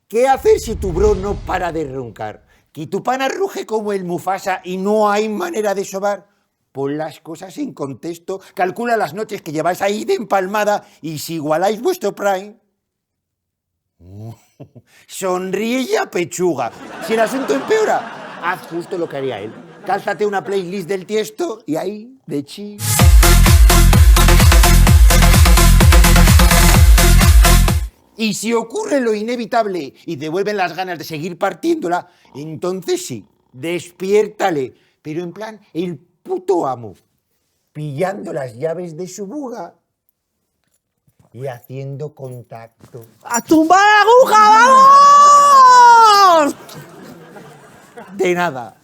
¿Qué hacer si tu bro no para de roncar? ¿Que tu pana ruge como el Mufasa y no hay manera de sobar? Pon las cosas en contexto, calcula las noches que lleváis ahí de empalmada y si igualáis vuestro prime... Sonríe y apechuga. Si el asunto empeora, haz justo lo que haría él. Cálzate una playlist del Tiesto y ahí, de chill. Y si ocurre lo inevitable y te vuelven las ganas de seguir partiéndola, entonces sí, despiértale. Pero en plan, el puto amo, pillando las llaves de su buga y haciendo contacto. ¡A tumbar la aguja, vamos! De nada.